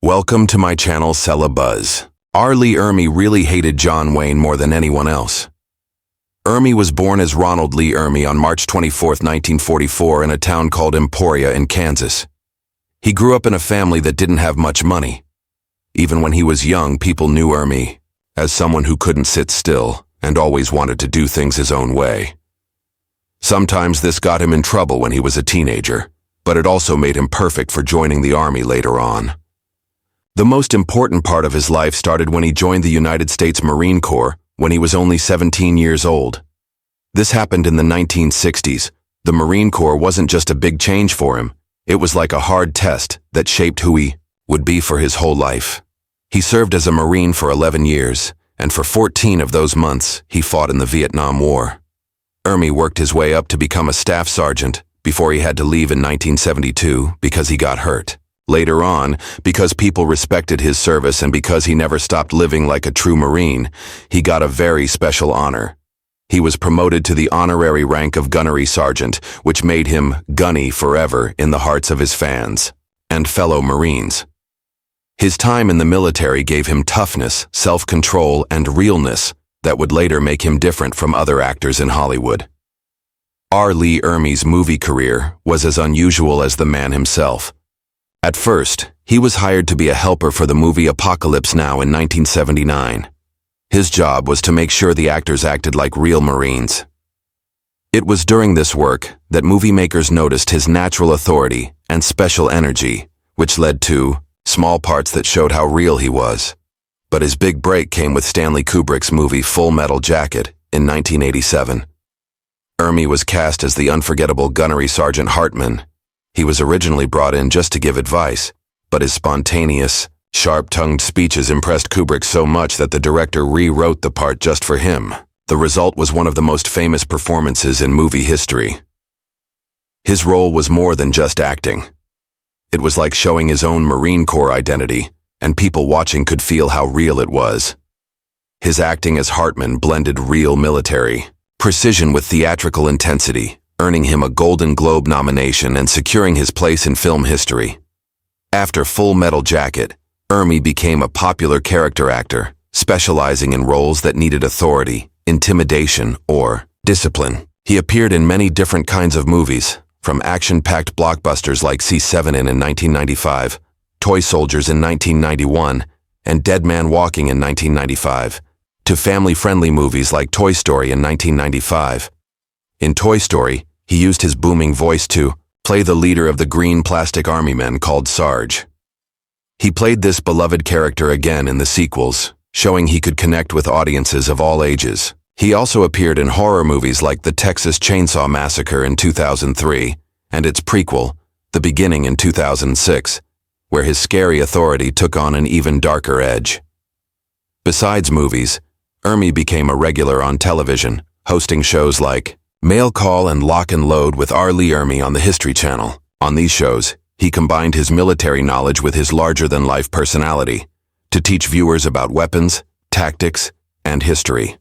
Welcome to my channel Buzz. R. Lee Ermey really hated John Wayne more than anyone else. Ermey was born as Ronald Lee Ermey on March 24, 1944 in a town called Emporia in Kansas. He grew up in a family that didn't have much money. Even when he was young, people knew Ermey as someone who couldn't sit still and always wanted to do things his own way. Sometimes this got him in trouble when he was a teenager, but it also made him perfect for joining the Army later on. The most important part of his life started when he joined the United States Marine Corps when he was only 17 years old. This happened in the 1960s. The Marine Corps wasn't just a big change for him, it was like a hard test that shaped who he would be for his whole life. He served as a Marine for 11 years, and for 14 of those months, he fought in the Vietnam War. Ermey worked his way up to become a staff sergeant before he had to leave in 1972 because he got hurt. Later on, because people respected his service and because he never stopped living like a true Marine, he got a very special honor. He was promoted to the honorary rank of Gunnery Sergeant, which made him Gunny forever in the hearts of his fans and fellow Marines. His time in the military gave him toughness, self-control, and realness that would later make him different from other actors in Hollywood. R. Lee Ermey's movie career was as unusual as the man himself. At first, he was hired to be a helper for the movie Apocalypse Now in 1979. His job was to make sure the actors acted like real Marines. It was during this work that movie makers noticed his natural authority and special energy, which led to small parts that showed how real he was. But his big break came with Stanley Kubrick's movie Full Metal Jacket in 1987. Ermey was cast as the unforgettable Gunnery Sergeant Hartman. He was originally brought in just to give advice, but his spontaneous, sharp-tongued speeches impressed Kubrick so much that the director rewrote the part just for him. The result was one of the most famous performances in movie history. His role was more than just acting. It was like showing his own Marine Corps identity, and people watching could feel how real it was. His acting as Hartman blended real military precision with theatrical intensity, earning him a Golden Globe nomination and securing his place in film history. After Full Metal Jacket, Ermey became a popular character actor, specializing in roles that needed authority, intimidation, or discipline. He appeared in many different kinds of movies, from action-packed blockbusters like C-7 in 1995, Toy Soldiers in 1991, and Dead Man Walking in 1995, to family-friendly movies like Toy Story in 1995. In Toy Story, he used his booming voice to play the leader of the green plastic army men called Sarge. He played this beloved character again in the sequels, showing he could connect with audiences of all ages. He also appeared in horror movies like The Texas Chainsaw Massacre in 2003 and its prequel, The Beginning in 2006, where his scary authority took on an even darker edge. Besides movies, Ermey became a regular on television, hosting shows like Mail Call and Lock and Load with R. Lee Ermey on the History Channel. On these shows, he combined his military knowledge with his larger-than-life personality to teach viewers about weapons, tactics, and history.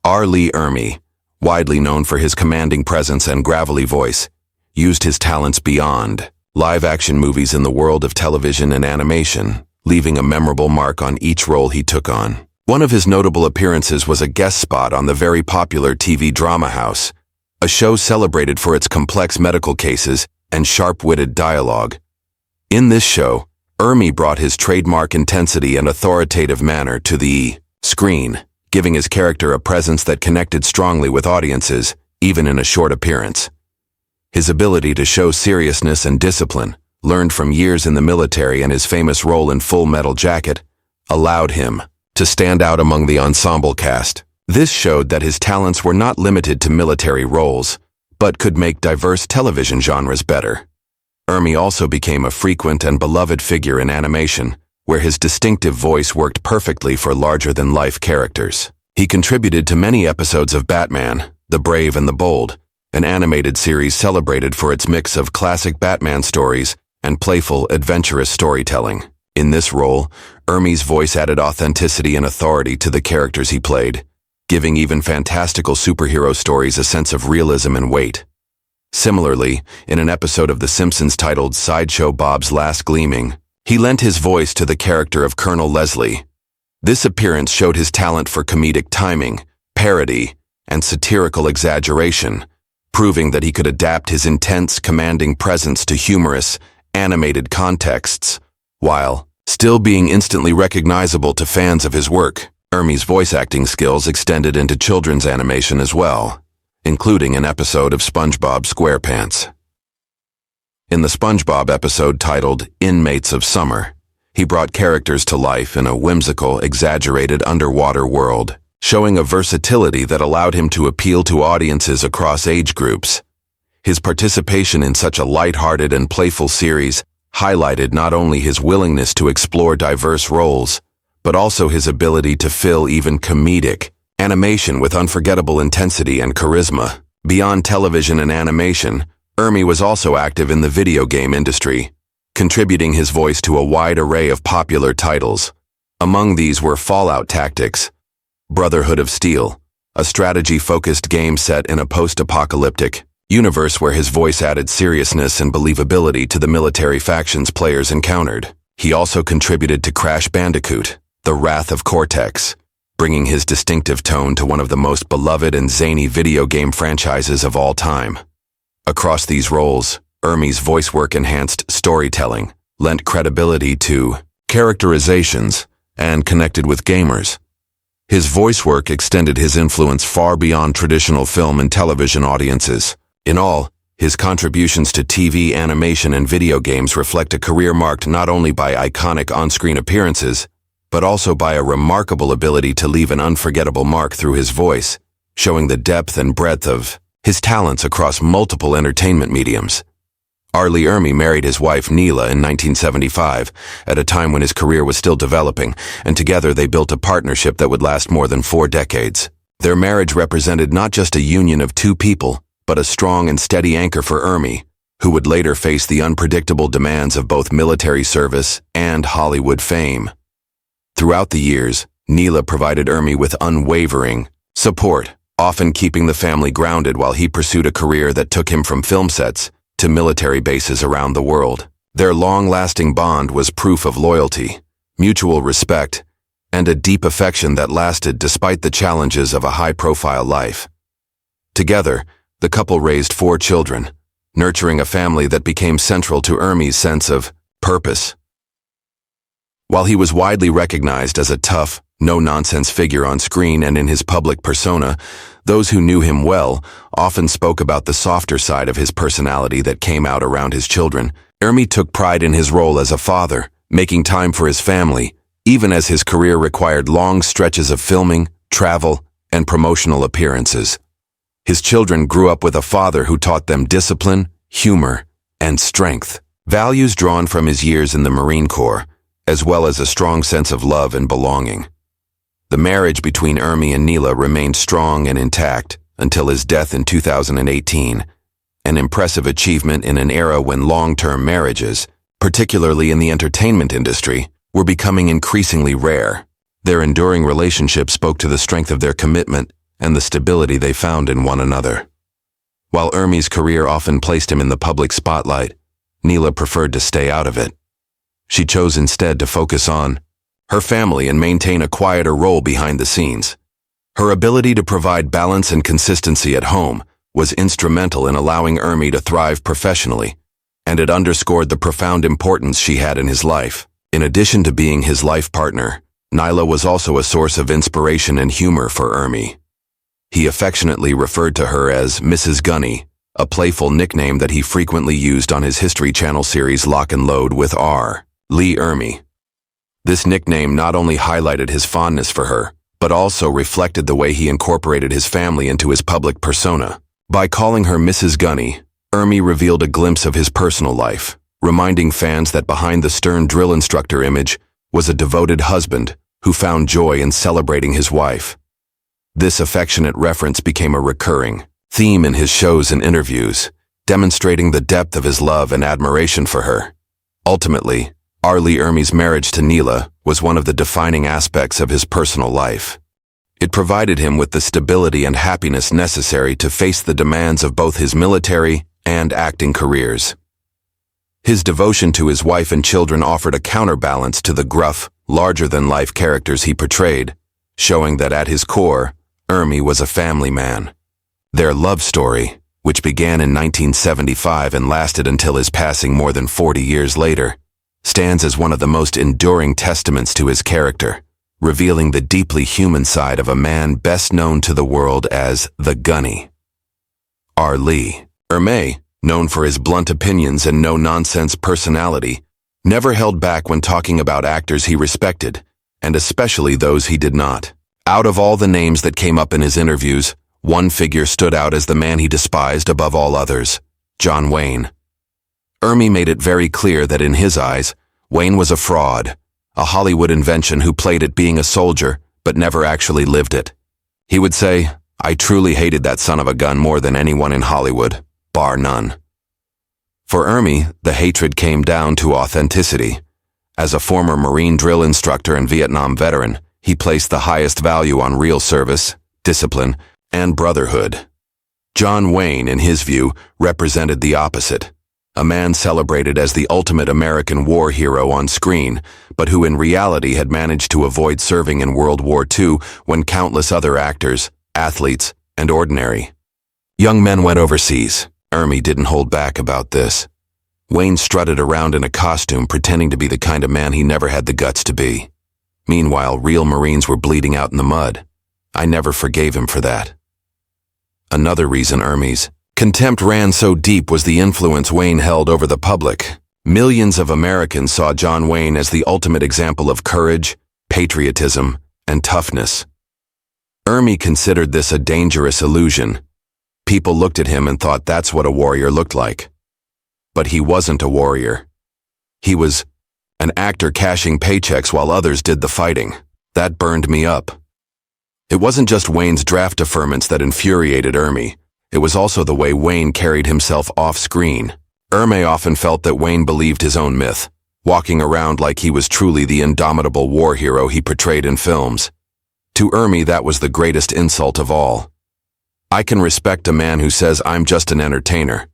R. Lee Ermey, widely known for his commanding presence and gravelly voice, used his talents beyond live-action movies in the world of television and animation, leaving a memorable mark on each role he took on. One of his notable appearances was a guest spot on the very popular TV drama House, a show celebrated for its complex medical cases and sharp-witted dialogue. In this show, Ermey brought his trademark intensity and authoritative manner to the screen, giving his character a presence that connected strongly with audiences, even in a short appearance. His ability to show seriousness and discipline, learned from years in the military and his famous role in Full Metal Jacket, allowed him to stand out among the ensemble cast. This showed that his talents were not limited to military roles, but could make diverse television genres better. Ermey also became a frequent and beloved figure in animation, where his distinctive voice worked perfectly for larger-than-life characters. He contributed to many episodes of Batman, The Brave and the Bold, an animated series celebrated for its mix of classic Batman stories and playful, adventurous storytelling. In this role, Ermey's voice added authenticity and authority to the characters he played, giving even fantastical superhero stories a sense of realism and weight. Similarly, in an episode of The Simpsons titled Sideshow Bob's Last Gleaming, He lent his voice to the character of Colonel Leslie. This appearance showed his talent for comedic timing, parody, and satirical exaggeration, proving that he could adapt his intense, commanding presence to humorous, animated contexts, while still being instantly recognizable to fans of his work. Ermey's voice acting skills extended into children's animation as well, including an episode of SpongeBob SquarePants. In the SpongeBob episode titled Inmates of Summer, he brought characters to life in a whimsical, exaggerated underwater world, showing a versatility that allowed him to appeal to audiences across age groups. His participation in such a lighthearted and playful series highlighted not only his willingness to explore diverse roles, but also his ability to fill even comedic animation with unforgettable intensity and charisma. Beyond television and animation, Ermey was also active in the video game industry, contributing his voice to a wide array of popular titles. Among these were Fallout Tactics, Brotherhood of Steel, a strategy-focused game set in a post-apocalyptic universe where his voice added seriousness and believability to the military factions players encountered. He also contributed to Crash Bandicoot, The Wrath of Cortex, bringing his distinctive tone to one of the most beloved and zany video game franchises of all time. Across these roles, Ermey's voice work enhanced storytelling, lent credibility to characterizations, and connected with gamers. His voice work extended his influence far beyond traditional film and television audiences. In all, his contributions to TV, animation, and video games reflect a career marked not only by iconic on-screen appearances, but also by a remarkable ability to leave an unforgettable mark through his voice, showing the depth and breadth of his talents across multiple entertainment mediums. R. Lee Ermey married his wife Neela in 1975, at a time when his career was still developing, and together they built a partnership that would last more than 4 decades. Their marriage represented not just a union of 2 people, but a strong and steady anchor for Ermey, who would later face the unpredictable demands of both military service and Hollywood fame. Throughout the years, Neela provided Ermey with unwavering support, often keeping the family grounded while he pursued a career that took him from film sets to military bases around the world. Their long-lasting bond was proof of loyalty, mutual respect, and a deep affection that lasted despite the challenges of a high-profile life. Together, the couple raised 4 children, nurturing a family that became central to Ermey's sense of purpose. While he was widely recognized as a tough, no-nonsense figure on screen and in his public persona, those who knew him well often spoke about the softer side of his personality that came out around his children. Ermey took pride in his role as a father, making time for his family, even as his career required long stretches of filming, travel, and promotional appearances. His children grew up with a father who taught them discipline, humor, and strength, values drawn from his years in the Marine Corps, as well as a strong sense of love and belonging. The marriage between Ermey and Neela remained strong and intact until his death in 2018, an impressive achievement in an era when long-term marriages, particularly in the entertainment industry, were becoming increasingly rare. Their enduring relationship spoke to the strength of their commitment and the stability they found in one another. While Ermey's career often placed him in the public spotlight, Neela preferred to stay out of it. She chose instead to focus on her family and maintain a quieter role behind the scenes. Her ability to provide balance and consistency at home was instrumental in allowing Ermey to thrive professionally, and it underscored the profound importance she had in his life. In addition to being his life partner, Neela was also a source of inspiration and humor for Ermey. He affectionately referred to her as Mrs. Gunny, a playful nickname that he frequently used on his History Channel series Lock and Load with R. Lee Ermey. This nickname not only highlighted his fondness for her, but also reflected the way he incorporated his family into his public persona. By calling her Mrs. Gunny, Ermey revealed a glimpse of his personal life, reminding fans that behind the stern drill instructor image was a devoted husband who found joy in celebrating his wife. This affectionate reference became a recurring theme in his shows and interviews, demonstrating the depth of his love and admiration for her. Ultimately, R. Lee Ermey's marriage to Neela was one of the defining aspects of his personal life. It provided him with the stability and happiness necessary to face the demands of both his military and acting careers. His devotion to his wife and children offered a counterbalance to the gruff, larger-than-life characters he portrayed, showing that at his core, Ermey was a family man. Their love story, which began in 1975 and lasted until his passing more than 40 years later, stands as one of the most enduring testaments to his character, revealing the deeply human side of a man best known to the world as the Gunny. R. Lee. Ermey, known for his blunt opinions and no-nonsense personality, never held back when talking about actors he respected, and especially those he did not. Out of all the names that came up in his interviews, one figure stood out as the man he despised above all others: John Wayne. Ermey made it very clear that in his eyes, Wayne was a fraud, a Hollywood invention who played at being a soldier but never actually lived it. He would say, "I truly hated that son of a gun more than anyone in Hollywood, bar none." For Ermey, the hatred came down to authenticity. As a former Marine drill instructor and Vietnam veteran, he placed the highest value on real service, discipline, and brotherhood. John Wayne, in his view, represented the opposite. A man celebrated as the ultimate American war hero on screen, but who in reality had managed to avoid serving in World War II when countless other actors, athletes, and ordinary young men went overseas. Ermey didn't hold back about this. Wayne strutted around in a costume pretending to be the kind of man he never had the guts to be. Meanwhile, real Marines were bleeding out in the mud. I never forgave him for that. Another reason Ermey's contempt ran so deep was the influence Wayne held over the public. Millions of Americans saw John Wayne as the ultimate example of courage, patriotism, and toughness. Ermey considered this a dangerous illusion. People looked at him and thought that's what a warrior looked like. But he wasn't a warrior. He was an actor cashing paychecks while others did the fighting. That burned me up. It wasn't just Wayne's draft deferments that infuriated Ermey. It was also the way Wayne carried himself off-screen. Ermey often felt that Wayne believed his own myth, walking around like he was truly the indomitable war hero he portrayed in films. To Ermey, that was the greatest insult of all. I can respect a man who says, "I'm just an entertainer."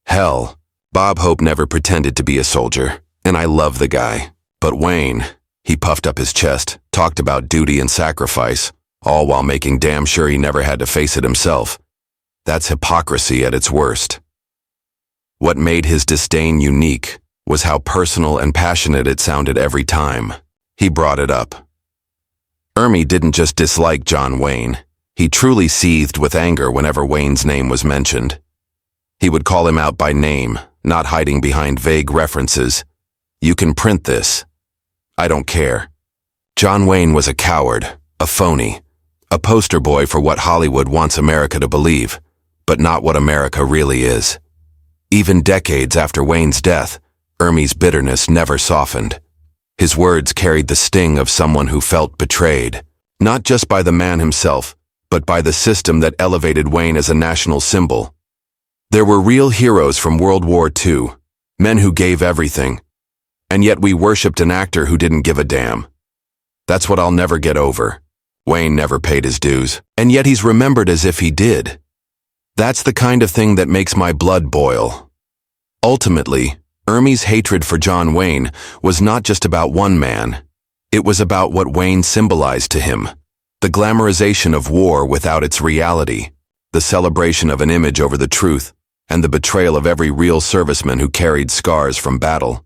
Hell, Bob Hope never pretended to be a soldier, and I love the guy. But Wayne, he puffed up his chest, talked about duty and sacrifice, all while making damn sure he never had to face it himself. That's hypocrisy at its worst. What made his disdain unique was how personal and passionate it sounded every time he brought it up. Ermey didn't just dislike John Wayne. He truly seethed with anger whenever Wayne's name was mentioned. He would call him out by name, not hiding behind vague references. "You can print this. I don't care." John Wayne was a coward, a phony, a poster boy for what Hollywood wants America to believe, but not what America really is. Even decades after Wayne's death, Ermey's bitterness never softened. His words carried the sting of someone who felt betrayed, not just by the man himself, but by the system that elevated Wayne as a national symbol. There were real heroes from World War II, men who gave everything, and yet we worshipped an actor who didn't give a damn. That's what I'll never get over. Wayne never paid his dues, and yet he's remembered as if he did. That's the kind of thing that makes my blood boil. Ultimately, Ermey's hatred for John Wayne was not just about one man. It was about what Wayne symbolized to him. The glamorization of war without its reality, the celebration of an image over the truth, and the betrayal of every real serviceman who carried scars from battle.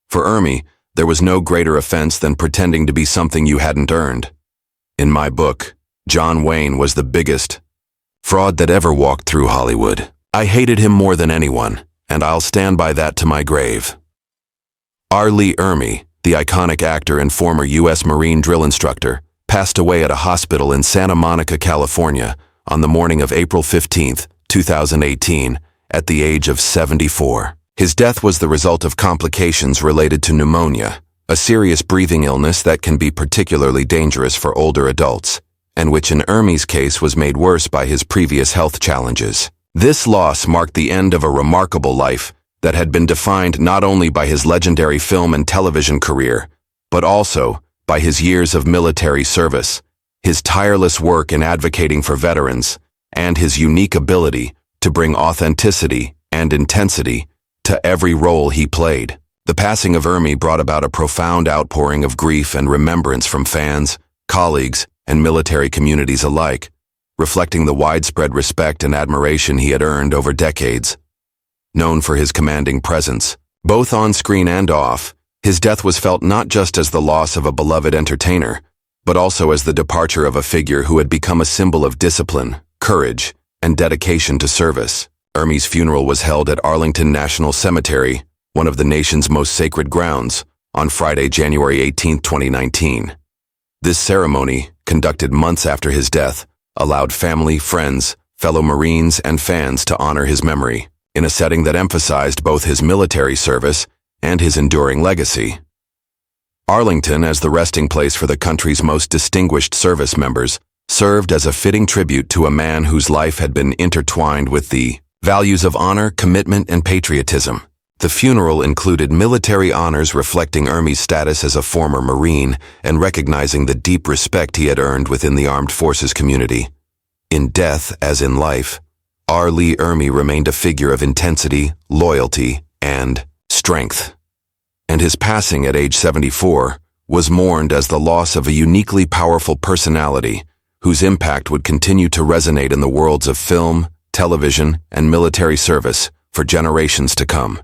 For Ermey, there was no greater offense than pretending to be something you hadn't earned. In my book, John Wayne was the biggest fraud that ever walked through Hollywood. I hated him more than anyone, and I'll stand by that to my grave. R. Lee Ermey, the iconic actor and former U.S. Marine drill instructor, passed away at a hospital in Santa Monica, California, on the morning of April 15, 2018, at the age of 74. His death was the result of complications related to pneumonia, a serious breathing illness that can be particularly dangerous for older adults, and which in Ermey's case was made worse by his previous health challenges. This loss marked the end of a remarkable life that had been defined not only by his legendary film and television career, but also by his years of military service, his tireless work in advocating for veterans, and his unique ability to bring authenticity and intensity to to every role he played. The passing of Ermey brought about a profound outpouring of grief and remembrance from fans, colleagues, and military communities alike, reflecting the widespread respect and admiration he had earned over decades. Known for his commanding presence, both on screen and off, his death was felt not just as the loss of a beloved entertainer, but also as the departure of a figure who had become a symbol of discipline, courage, and dedication to service. Ermey's funeral was held at Arlington National Cemetery, one of the nation's most sacred grounds, on Friday, January 18, 2019. This ceremony, conducted months after his death, allowed family, friends, fellow Marines, and fans to honor his memory, in a setting that emphasized both his military service and his enduring legacy. Arlington, as the resting place for the country's most distinguished service members, served as a fitting tribute to a man whose life had been intertwined with the values of honor, commitment, and patriotism. The funeral included military honors reflecting Ermey's status as a former Marine and recognizing the deep respect he had earned within the armed forces community. In death, as in life, R. Lee Ermey remained a figure of intensity, loyalty, and strength. And his passing at age 74 was mourned as the loss of a uniquely powerful personality whose impact would continue to resonate in the worlds of film, television, and military service for generations to come.